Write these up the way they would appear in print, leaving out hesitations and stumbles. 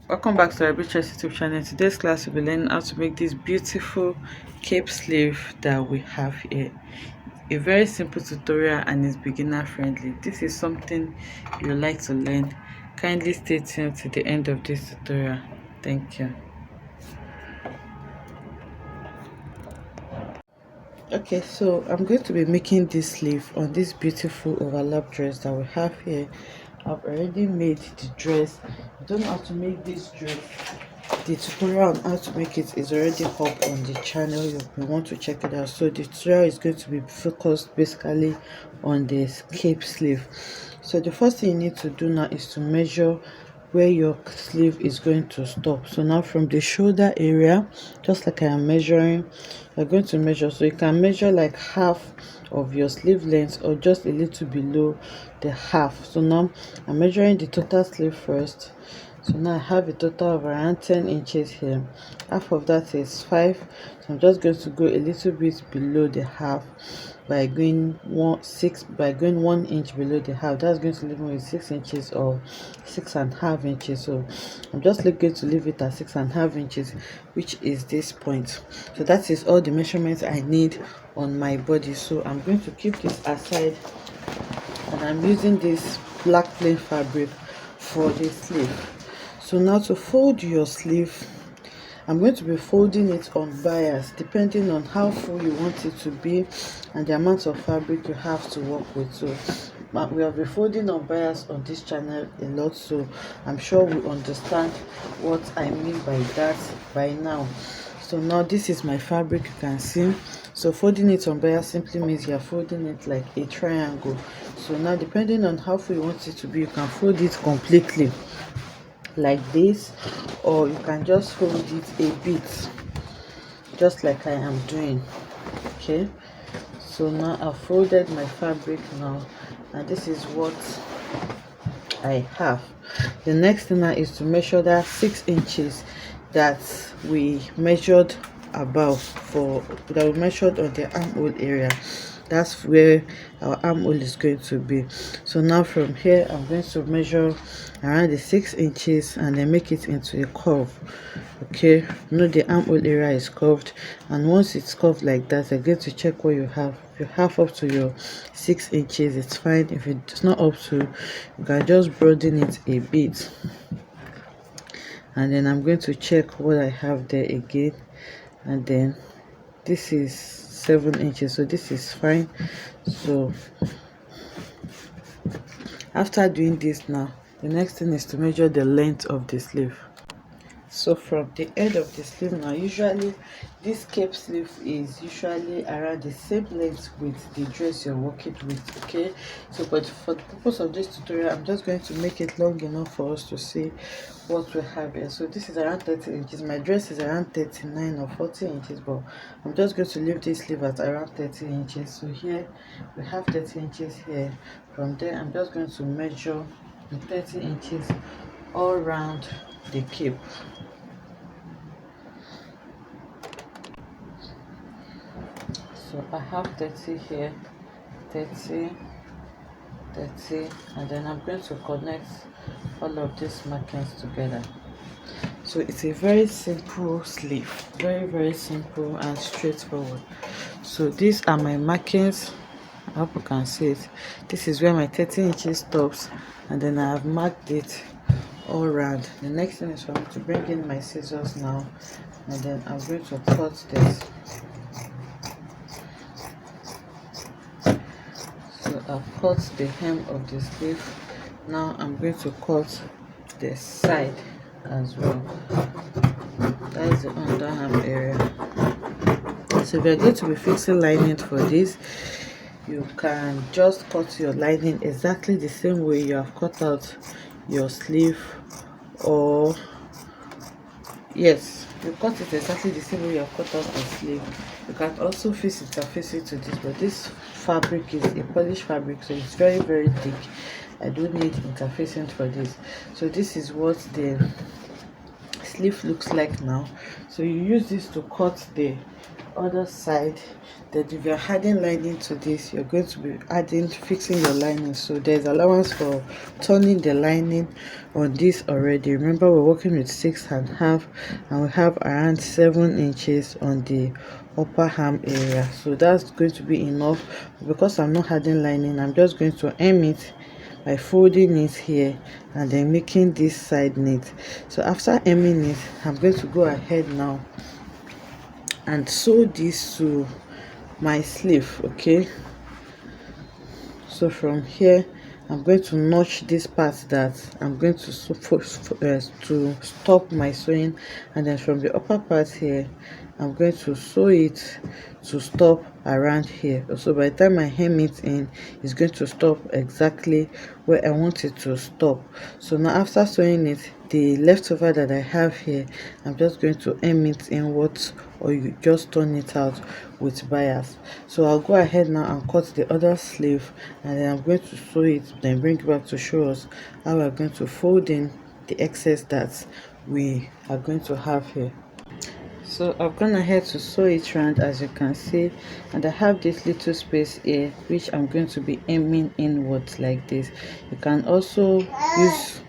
Welcome back to our Beatrice YouTube channel. In today's class, we'll be learning how to make this beautiful cape sleeve that we have here. A very simple tutorial and is beginner friendly. This is something you like to learn. Kindly stay tuned to the end of this tutorial. Thank you. Okay, so I'm going to be making this sleeve on this beautiful overlap dress that we have here. I've already made the dress. I don't know how to make this dress. The tutorial on how to make it is already up on the channel. You may want to check it out. So the tutorial is going to be focused basically on this cape sleeve. So the first thing you need to do now is to measure where your sleeve is going to stop. So now from the shoulder area, just like I am measuring, you're going to measure. So you can measure like half of your sleeve length or just a little below the half. So now I'm measuring the total sleeve first. So now I have a total of around 10 inches here. Half of that is 5. So I'm just going to go a little bit below the half by going 1 inch below the half. That's going to leave me with 6 inches or 6.5 inches. So I'm just going to leave it at 6.5 inches, which is this point. So that is all the measurements I need on my body. So I'm going to keep this aside, and I'm using this black plain fabric for the sleeve. So now to fold your sleeve, I'm going to be folding it on bias depending on how full you want it to be and the amount of fabric you have to work with. So we have been folding on bias on this channel a lot, so I'm sure we understand what I mean by that by now. So now this is my fabric, you can see. So folding it on bias simply means you're folding it like a triangle. So now depending on how full you want it to be, you can fold it completely like this, or you can just fold it a bit just like I am doing. Okay, so now I've folded my fabric now, and this is what I have. The next thing now is to measure that 6 inches that we measured above, for that we measured on the armhole area. That's where our armhole is going to be. So now from here I'm going to measure around the 6 inches and then make it into a curve. Okay, the armhole area is curved, and once it's curved like that, you're going to check what you have. If you have up to your 6 inches, it's fine. If it's not up to, you can just broaden it a bit. And then I'm going to check what I have there again, and then this is 7 inches, so this is fine. So after doing this, now the next thing is to measure the length of the sleeve. So from the end of the sleeve, now usually this cape sleeve is usually around the same length with the dress you're working with. Okay, so but for the purpose of this tutorial, I'm just going to make it long enough for us to see what we have here. So this is around 30 inches. My dress is around 39 or 40 inches, but I'm just going to leave this sleeve at around 30 inches. So here we have 30 inches here. From there I'm just going to measure the 30 inches all around the cape. So I have 30 here, 30, 30, and then I'm going to connect all of these markings together. So it's a very simple sleeve, very simple and straightforward. So these are my markings. I hope you can see it. This is where my 30 inches stops, and then I have marked it all around. The next thing is for me to bring in my scissors now, and then I'm going to cut this. So I've cut the hem of the sleeve. Now I'm going to cut the side as well. That is the underarm area. So if you're going to be fixing lining for this, you can just cut your lining exactly the same way you have cut out your sleeve, or yes, you cut it exactly the same way you have cut out the sleeve. You can also interface it to this, but this fabric is a polished fabric, so it's very thick. I don't need interfacing for this. So this is what the sleeve looks like now. So you use this to cut the other side. Then if you're adding lining to this, you're going to be fixing your lining. So there's allowance for turning the lining on this already. Remember, we're working with 6.5, and we have around 7 inches on the upper arm area, so that's going to be enough. Because I'm not adding lining, I'm just going to hem it by folding it here and then making this side neat. So after hemming it, I'm going to go ahead now and sew this to my sleeve. Okay, so from here I'm going to notch this part that I'm going to to stop my sewing, and then from the upper part here I'm going to sew it to stop around here. So by the time I hem it in, it's going to stop exactly where I want it to stop. So now after sewing it, the leftover that I have here, I'm just going to hem it inwards, or you just turn it out with bias. So I'll go ahead now and cut the other sleeve, and then I'm going to sew it, then bring it back to show us how we're going to fold in the excess that we are going to have here. So I've gone ahead to sew it round, as you can see, and I have this little space here which I'm going to be hemming inwards like this. You can also use,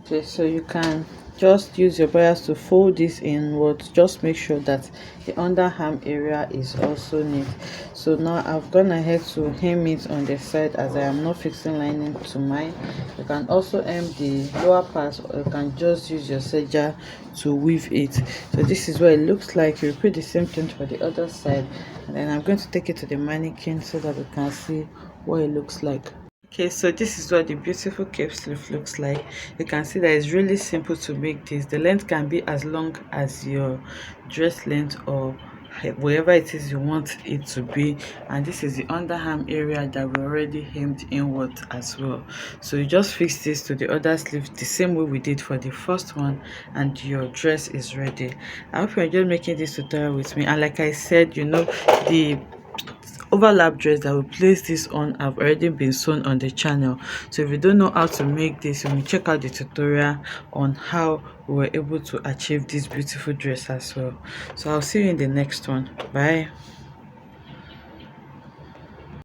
okay, so you can just use your bias to fold this inwards. Just make sure that the underarm area is also neat. So now I've gone ahead to hem it on the side, as I am not fixing lining to mine. You can also hem the lower part, or you can just use your serger to weave it. So this is what it looks like. You repeat the same thing for the other side, and then I'm going to take it to the mannequin so that we can see what it looks like. Okay, so this is what the beautiful cape sleeve looks like. You can see that it's really simple to make this. The length can be as long as your dress length, or wherever it is you want it to be. And this is the underarm area that we already hemmed inward as well. So you just fix this to the other sleeve the same way we did for the first one, and your dress is ready. I hope you enjoyed making this tutorial with me. And like I said, the overlap dress that we place this on have already been sewn on the channel. So if you don't know how to make this, you can check out the tutorial on how we were able to achieve this beautiful dress as well. So I'll see you in the next one. Bye.